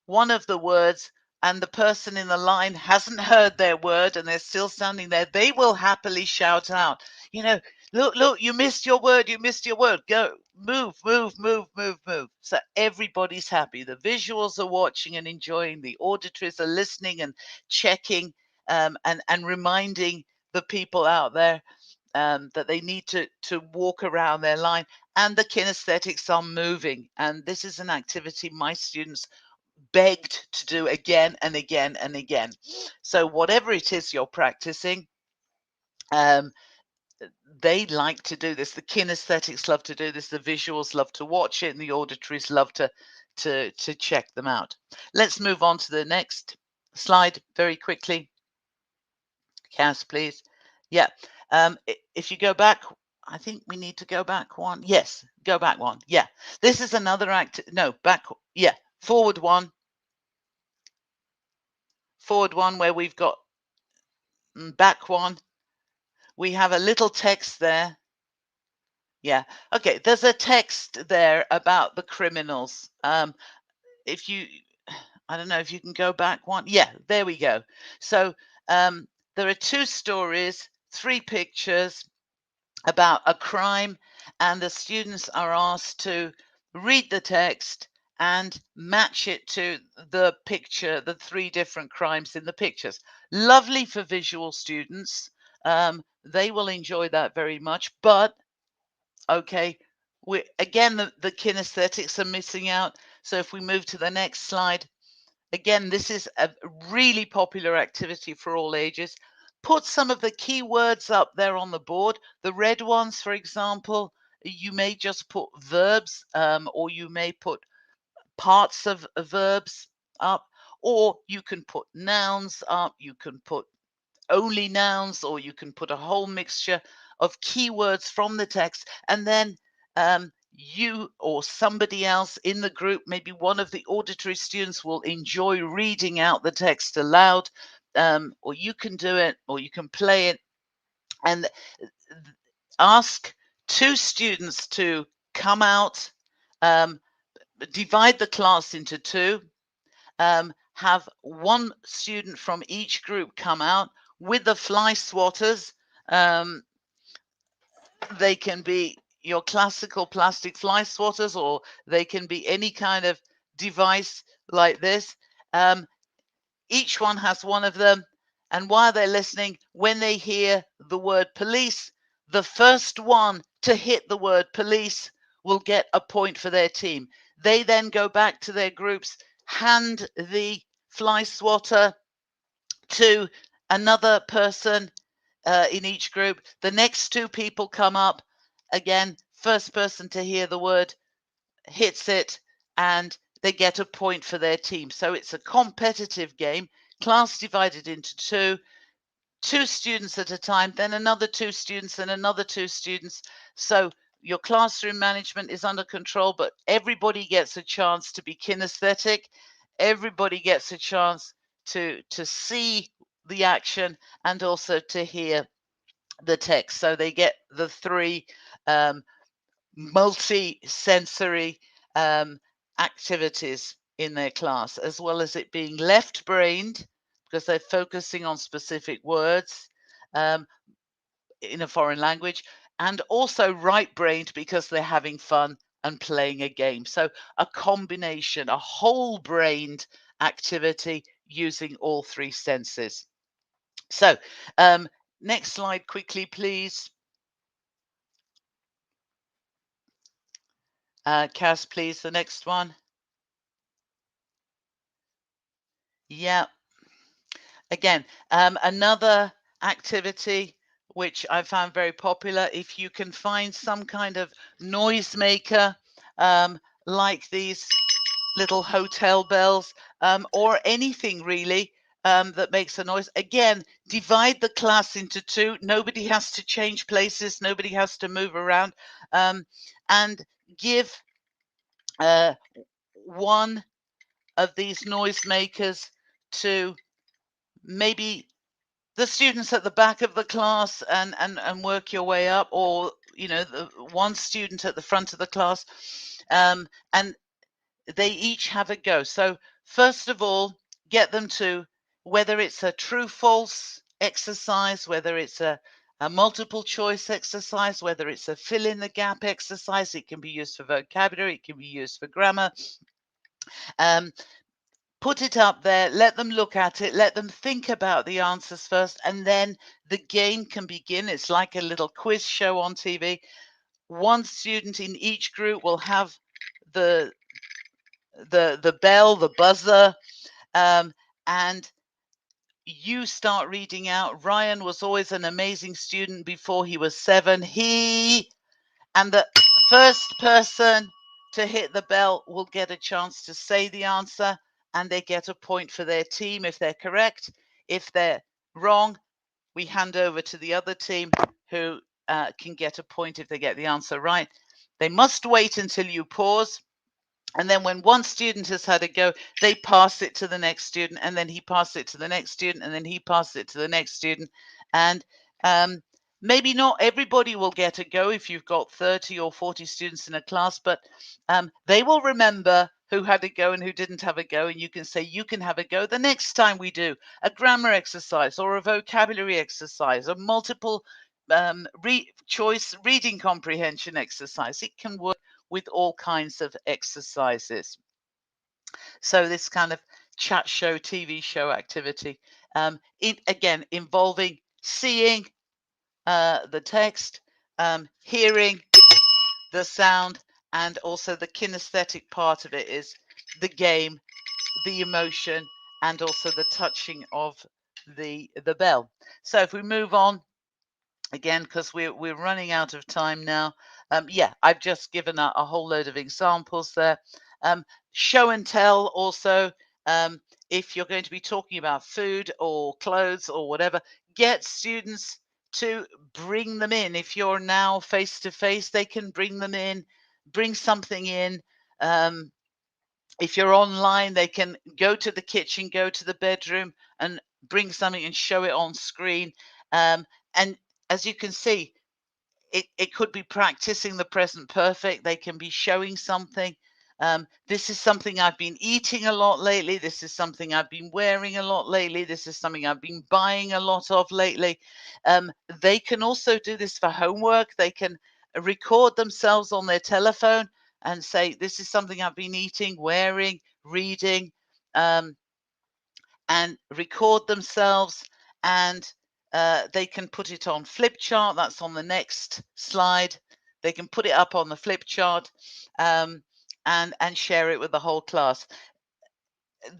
one of the words and the person in the line hasn't heard their word and they're still standing there. They will happily shout out, you know, look, you missed your word, go, move. So everybody's happy. The visuals are watching and enjoying, the auditories are listening and checking, and reminding the people out there that they need to walk around their line, and the kinesthetics are moving. And this is an activity my students begged to do again and again and again. So whatever it is you're practicing, they like to do this. The kinesthetics love to do this. The visuals love to watch it, and the auditories love to check them out. Let's move on to the next slide very quickly. Cass, please. Yeah. If you go back, I think we need to go back one. Yes, go back one. Yeah. This is another back. Yeah. Forward one where we've got back one. We have a little text there. Yeah. Okay. There's a text there about the criminals. If you, I don't know if you can go back one. Yeah, there we go. So there are 2 stories, 3 pictures about a crime, and the students are asked to read the text and match it to the picture, the 3 different crimes in the pictures. Lovely for visual students. They will enjoy that very much. But okay, again, the kinesthetics are missing out. So if we move to the next slide, again, this is a really popular activity for all ages. Put some of the key words up there on the board. The red ones, for example, you may just put verbs, or you may put parts of verbs up, or you can put nouns up, you can put only nouns, or you can put a whole mixture of keywords from the text, and then you or somebody else in the group, maybe one of the auditory students, will enjoy reading out the text aloud, or you can do it, or you can play it, and ask 2 students to come out, divide the class into 2, have 1 student from each group come out with the fly swatters. They can be your classical plastic fly swatters, or they can be any kind of device like this. Each one has one of them, and while they're listening, when they hear the word police, the first one to hit the word police will get a point for their team. They then go back to their groups, hand the fly swatter to another person in each group. The next 2 people come up. Again, first person to hear the word hits it, and they get a point for their team. So it's a competitive game, class divided into 2 students at a time, then another 2 students and another 2 students. So your classroom management is under control, but everybody gets a chance to be kinesthetic. Everybody gets a chance to see the action and also to hear the text. So they get the 3 multi-sensory activities in their class, as well as it being left-brained because they're focusing on specific words in a foreign language, and also right-brained because they're having fun and playing a game. So a combination, a whole-brained activity using all 3 senses. So next slide quickly, please. Cass, please, the next one. Yeah. Again, another activity which I found very popular, if you can find some kind of noisemaker, like these little hotel bells, or anything really that makes a noise. Again, divide the class into 2. Nobody has to change places. Nobody has to move around. and give one of these noisemakers to maybe the students at the back of the class, and work your way up, or the one student at the front of the class, and they each have a go. So first of all, get them to, whether it's a true false exercise, whether it's a multiple choice exercise, whether it's a fill in the gap exercise. It can be used for vocabulary, it can be used for grammar. Put it up there, let them look at it, let them think about the answers first, and then the game can begin. It's like a little quiz show on TV. One student in each group will have the bell, the buzzer, and you start reading out. Ryan was always an amazing student before he was 7. And the first person to hit the bell will get a chance to say the answer, and they get a point for their team if they're correct. If they're wrong, we hand over to the other team, who can get a point if they get the answer right. They must wait until you pause. And then when one student has had a go, they pass it to the next student, and then he passes it to the next student, and then he passes it to the next student. And maybe not everybody will get a go if you've got 30 or 40 students in a class, but they will remember who had a go and who didn't have a go. And you can say, you can have a go the next time we do a grammar exercise or a vocabulary exercise, a multiple choice reading comprehension exercise. It can work with all kinds of exercises. So this kind of chat show, TV show activity, again, involving seeing the text, hearing the sound, and also the kinesthetic part of it is the game, the emotion, and also the touching of the bell. So if we move on, again, because we're running out of time now. Yeah, I've just given a whole load of examples there. Show and tell also. If you're going to be talking about food or clothes or whatever, get students to bring them in. If you're now face to face, they can bring them in, bring something in. If you're online, they can go to the kitchen, go to the bedroom, and bring something and show it on screen. And as you can see, it could be practicing the present perfect. They can be showing something. This is something I've been eating a lot lately. This is something I've been wearing a lot lately. This is something I've been buying a lot of lately. They can also do this for homework. They can record themselves on their telephone and say, this is something I've been eating, wearing, reading, and record themselves, and they can put it on flip chart. That's on the next slide. They can put it up on the flip chart and share it with the whole class.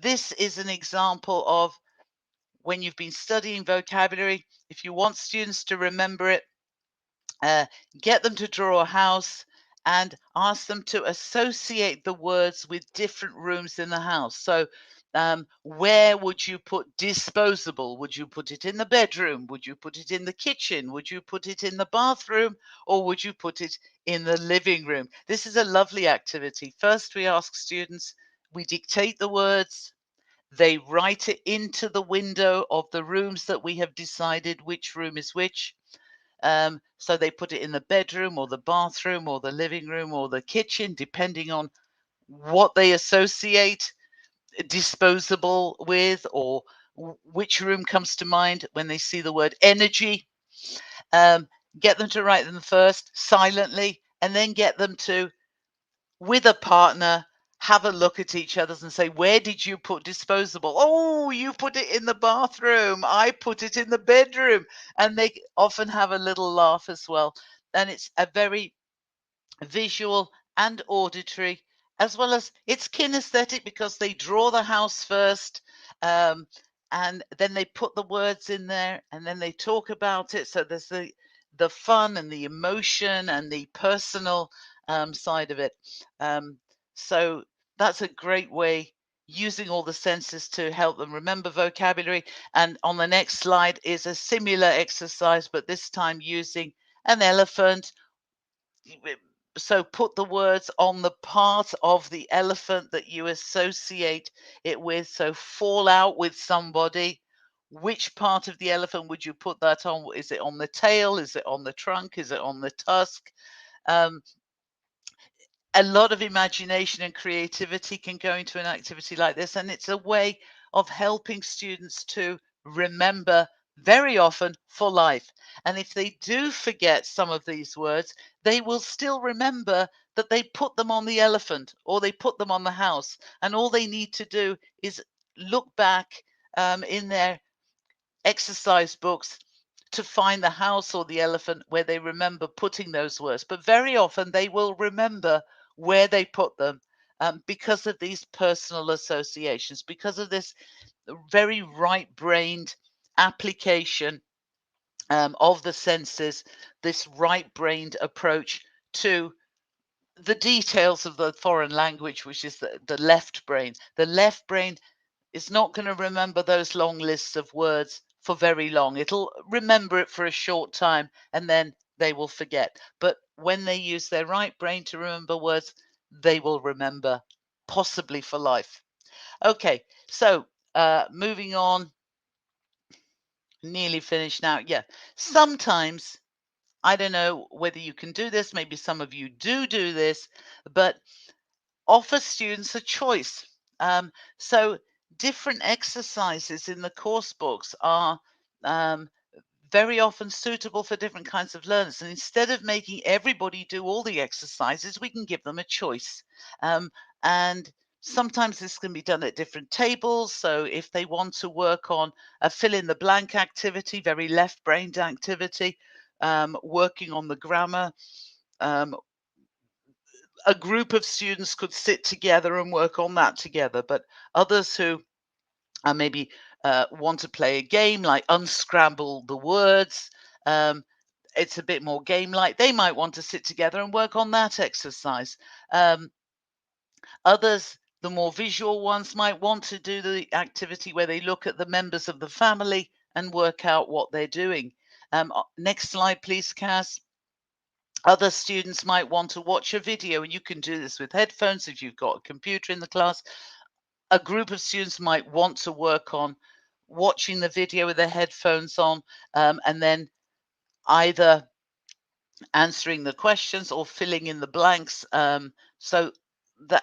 This is an example of when you've been studying vocabulary. If you want students to remember it, get them to draw a house and ask them to associate the words with different rooms in the house. So where would you put disposable? Would you put it in the bedroom? Would you put it in the kitchen? Would you put it in the bathroom? Or would you put it in the living room? This is a lovely activity. First, we ask students, we dictate the words. They write it into the window of the rooms that we have decided which room is which. So they put it in the bedroom or the bathroom or the living room or the kitchen, depending on what they associate disposable with, or which room comes to mind when they see the word energy. Get them to write them first silently, and then get them to, with a partner, have a look at each other's and say, where did you put disposable? Oh, you put it in the bathroom. I put it in the bedroom. And they often have a little laugh as well. And it's a very visual and auditory, as well as it's kinesthetic, because they draw the house first, and then they put the words in there, and then they talk about it. So there's the fun and the emotion and the personal side of it. So that's a great way, using all the senses to help them remember vocabulary. And on the next slide is a similar exercise, but this time using an elephant so put the words on the part of the elephant that you associate it with. So fall out with somebody. Which part of the elephant would you put that on? Is it on the tail? Is it on the trunk? Is it on the tusk? A lot of imagination and creativity can go into an activity like this, and it's a way of helping students to remember very often for life. And if they do forget some of these words, they will still remember that they put them on the elephant or they put them on the house, and all they need to do is look back in their exercise books to find the house or the elephant where they remember putting those words. But very often they will remember where they put them because of these personal associations, because of this very right-brained application of the senses, this right-brained approach to the details of the foreign language, which is the left brain. The left brain is not going to remember those long lists of words for very long. It'll remember it for a short time and then they will forget. But when they use their right brain to remember words, they will remember, possibly for life. Okay, so moving on, nearly finished now. Yeah, sometimes, I don't know whether you can do this, maybe some of you do this, but offer students a choice. So different exercises in the course books are very often suitable for different kinds of learners. And instead of making everybody do all the exercises, we can give them a choice. And sometimes this can be done at different tables. So if they want to work on a fill in the blank activity, very left-brained activity, working on the grammar, a group of students could sit together and work on that together, but others who maybe want to play a game like unscramble the words, it's a bit more game-like. They might want to sit together and work on that exercise. Others, the more visual ones, might want to do the activity where they look at the members of the family and work out what they're doing. Next slide, please, Kaz. Other students might want to watch a video, and you can do this with headphones if you've got a computer in the class. A group of students might want to work on watching the video with their headphones on, and then either answering the questions or filling in the blanks. So that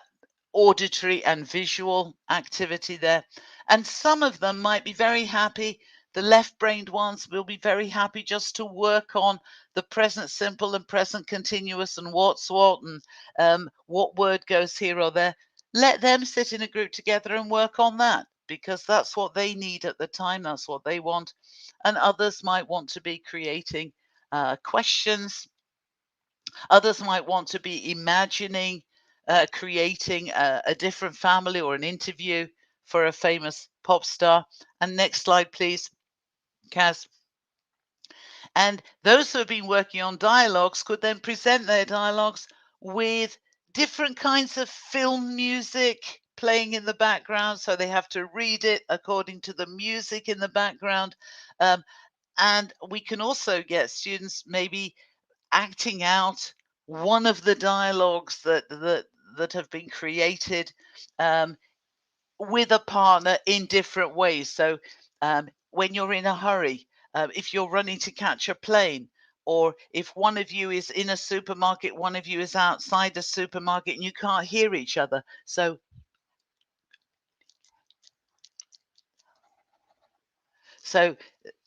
auditory and visual activity there. And some of them might be very happy. The left-brained ones will be very happy just to work on the present simple and present continuous and what's what and what word goes here or there. Let them sit in a group together and work on that because that's what they need at the time. That's what they want. And others might want to be creating questions. Others might want to be imagining creating a different family or an interview for a famous pop star. And next slide, please, Kaz. And those who have been working on dialogues could then present their dialogues with different kinds of film music playing in the background. So they have to read it according to the music in the background. And we can also get students maybe acting out one of the dialogues that have been created with a partner in different ways. So when you're in a hurry, if you're running to catch a plane, or if one of you is in a supermarket, one of you is outside the supermarket and you can't hear each other. So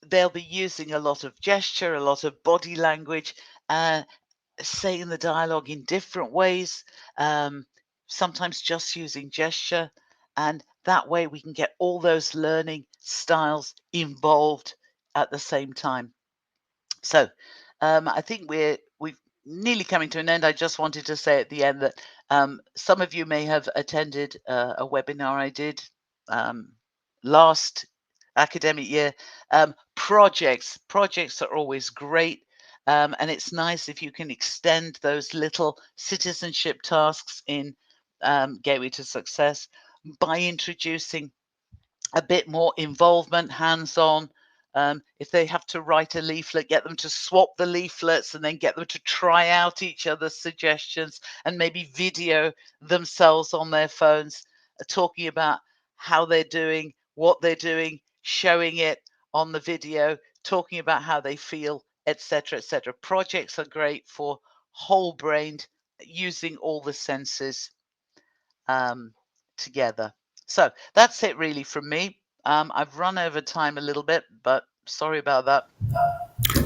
they'll be using a lot of gesture, a lot of body language, saying the dialogue in different ways, sometimes just using gesture. And that way we can get all those learning styles involved at the same time. So I think we've nearly coming to an end. I just wanted to say at the end that some of you may have attended a webinar I did last academic year. Projects are always great. And it's nice if you can extend those little citizenship tasks in Gateway to Success by introducing a bit more involvement, hands-on, If they have to write a leaflet, get them to swap the leaflets and then get them to try out each other's suggestions and maybe video themselves on their phones talking about how they're doing, what they're doing, showing it on the video, talking about how they feel, etc., etc. Projects are great for whole-brained, using all the senses together. So that's it really from me. I've run over time a little bit, but sorry about that.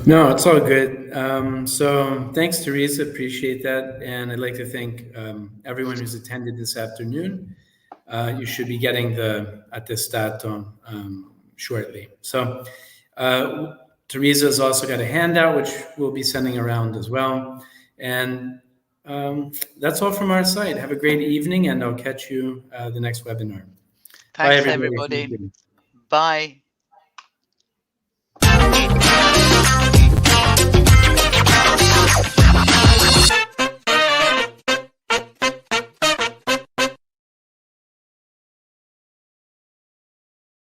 No, it's all good. So thanks, Teresa. Appreciate that. And I'd like to thank everyone who's attended this afternoon. You should be getting the attestato shortly. So Teresa's also got a handout, which we'll be sending around as well. And that's all from our side. Have a great evening, and I'll catch you the next webinar. Thanks, Bye, everybody. everybody. Bye.